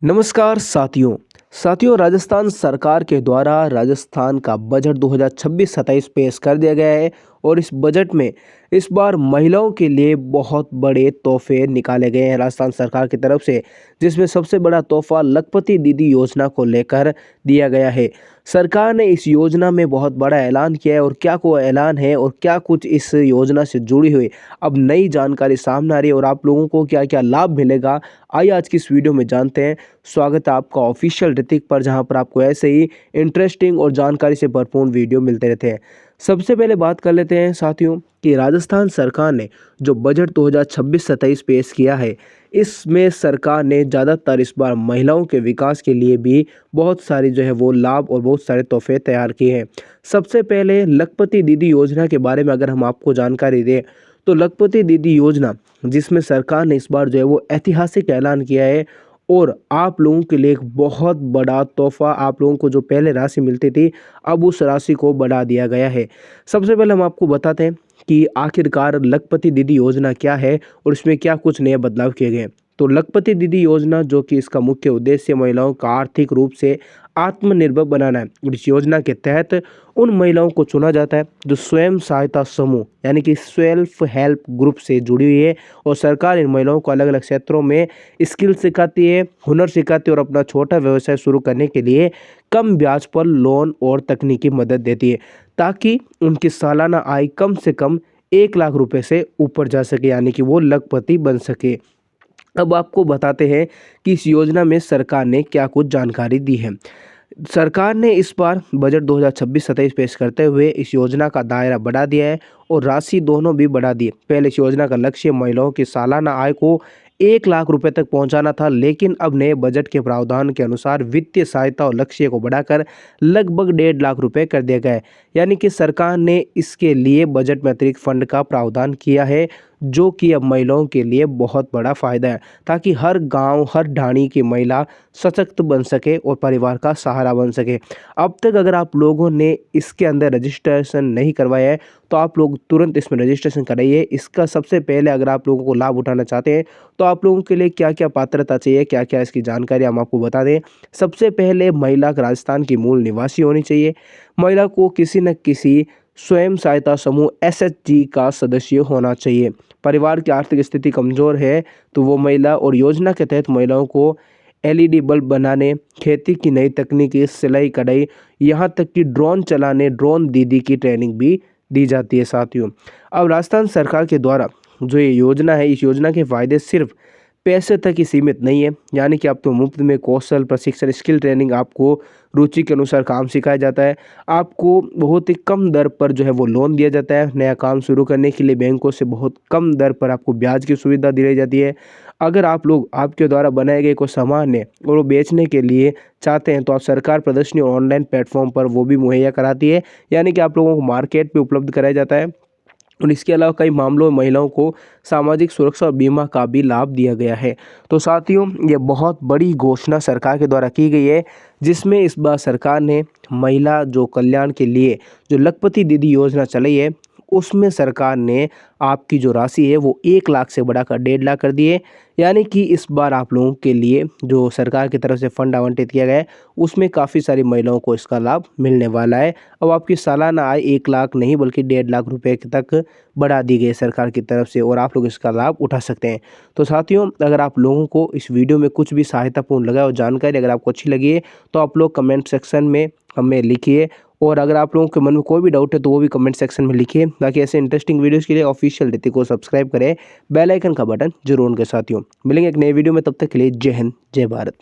नमस्कार साथियों राजस्थान सरकार के द्वारा राजस्थान का बजट 2026-27 पेश कर दिया गया है और इस बजट में इस बार महिलाओं के लिए बहुत बड़े तोहफे निकाले गए हैं राजस्थान सरकार की तरफ से, जिसमें सबसे बड़ा तोहफा लखपति दीदी योजना को लेकर दिया गया है। सरकार ने इस योजना में बहुत बड़ा ऐलान किया है और क्या को ऐलान है और क्या कुछ इस योजना से जुड़ी हुई अब नई जानकारी सामने आ रही है और आप लोगों को क्या क्या लाभ मिलेगा, आइए आज की इस वीडियो में जानते हैं। स्वागत है आपका ऑफिशियल ऋतिक पर, जहां पर आपको ऐसे ही इंटरेस्टिंग और जानकारी से भरपूर वीडियो मिलते रहते हैं। सबसे पहले बात कर लेते हैं साथियों कि राजस्थान सरकार ने जो बजट 2026-27 पेश किया है, इसमें सरकार ने ज़्यादातर इस बार महिलाओं के विकास के लिए भी बहुत सारी जो है वो लाभ और बहुत सारे तोहफे तैयार किए हैं। सबसे पहले लखपति दीदी योजना के बारे में अगर हम आपको जानकारी दें तो लखपति दीदी योजना, जिसमें सरकार ने इस बार जो है वो ऐतिहासिक ऐलान किया है और आप लोगों के लिए एक बहुत बड़ा तोहफा, आप लोगों को जो पहले राशि मिलती थी अब उस राशि को बढ़ा दिया गया है। सबसे पहले हम आपको बताते हैं कि आखिरकार लखपति दीदी योजना क्या है और इसमें क्या कुछ नए बदलाव किए गए हैं। तो लखपति दीदी योजना, जो कि इसका मुख्य उद्देश्य महिलाओं का आर्थिक रूप से आत्मनिर्भर बनाना है, और इस योजना के तहत उन महिलाओं को चुना जाता है जो स्वयं सहायता समूह यानी कि सेल्फ हेल्प ग्रुप से जुड़ी हुई है, और सरकार इन महिलाओं को अलग अलग क्षेत्रों में स्किल सिखाती है, हुनर सिखाती है और अपना छोटा व्यवसाय शुरू करने के लिए कम ब्याज पर लोन और तकनीकी मदद देती है, ताकि उनकी सालाना आय कम से कम 1 लाख रुपए से ऊपर जा सके, यानी कि वो लखपति बन सके। अब आपको बताते हैं कि इस योजना में सरकार ने क्या कुछ जानकारी दी है। सरकार ने इस बार बजट 2026-27 पेश करते हुए इस योजना का दायरा बढ़ा दिया है और राशि दोनों भी बढ़ा दी है। पहले इस योजना का लक्ष्य महिलाओं की सालाना आय को 1 लाख रुपए तक पहुंचाना था, लेकिन अब नए बजट के प्रावधान के अनुसार वित्तीय सहायता और लक्ष्य को बढ़ाकर लगभग 1.5 लाख रुपए कर दिया गया है। यानी कि सरकार ने इसके लिए बजट में अतिरिक्त फंड का प्रावधान किया है, जो कि अब महिलाओं के लिए बहुत बड़ा फायदा है, ताकि हर गांव, हर ढाणी की महिला सशक्त बन सके और परिवार का सहारा बन सके। अब तक अगर आप लोगों ने इसके अंदर रजिस्ट्रेशन नहीं करवाया है तो आप लोग तुरंत इसमें रजिस्ट्रेशन कराइए। इसका सबसे पहले अगर आप लोगों को लाभ उठाना चाहते हैं तो आप लोगों के लिए क्या क्या पात्रता चाहिए, क्या क्या इसकी जानकारी हम आपको बता दें। सबसे पहले महिला राजस्थान की मूल निवासी होनी चाहिए। महिला को किसी न किसी स्वयं सहायता समूह एसएचजी का सदस्य होना चाहिए। परिवार की आर्थिक स्थिति कमजोर है तो वो महिला, और योजना के तहत महिलाओं को एलईडी बल्ब बनाने, खेती की नई तकनीकी, सिलाई कढ़ाई, यहाँ तक कि ड्रोन चलाने, ड्रोन दीदी की ट्रेनिंग भी दी जाती है साथियों। अब राजस्थान सरकार के द्वारा जो ये योजना है, इस योजना के फायदे सिर्फ पैसे तक ही सीमित नहीं है, यानी कि आपको मुफ्त में कौशल प्रशिक्षण, स्किल ट्रेनिंग, आपको रुचि के अनुसार काम सिखाया जाता है, आपको बहुत ही कम दर पर जो है वो लोन दिया जाता है, नया काम शुरू करने के लिए बैंकों से बहुत कम दर पर आपको ब्याज की सुविधा दी जाती है। अगर आप लोग आपके द्वारा बनाए गए कोई सामान है और वो बेचने के लिए चाहते हैं तो आप सरकार प्रदर्शनी और ऑनलाइन प्लेटफॉर्म पर वो भी मुहैया कराती है, यानी कि आप लोगों को मार्केट पे उपलब्ध कराया जाता है। और इसके अलावा कई मामलों में महिलाओं को सामाजिक सुरक्षा और बीमा का भी लाभ दिया गया है। तो साथियों, ये बहुत बड़ी घोषणा सरकार के द्वारा की गई है, जिसमें इस बार सरकार ने महिला जो कल्याण के लिए जो लखपति दीदी योजना चलाई है, उसमें सरकार ने आपकी जो राशि है वो 1 लाख से बढ़ाकर 1.5 लाख कर दी है। यानी कि इस बार आप लोगों के लिए जो सरकार की तरफ से फंड आवंटित किया गया है, उसमें काफ़ी सारी महिलाओं को इसका लाभ मिलने वाला है। अब आपकी सालाना आय 1 लाख नहीं बल्कि 1.5 लाख रुपए तक बढ़ा दी गई है सरकार की तरफ से, और आप लोग इसका लाभ उठा सकते हैं। तो साथियों, अगर आप लोगों को इस वीडियो में कुछ भी सहायतापूर्ण लगा और जानकारी अगर आपको अच्छी लगी है तो आप लोग कमेंट सेक्शन में हमें लिखिए, और अगर आप लोगों के मन में कोई भी डाउट है तो वो भी कमेंट सेक्शन में लिखिए, ताकि ऐसे इंटरेस्टिंग वीडियोस के लिए ऑफिशियल ऋतिक को सब्सक्राइब करें, बेल आइकन का बटन जरूर उनके साथियों। मिलेंगे एक नए वीडियो में, तब तक के लिए जय हिंद, जय भारत।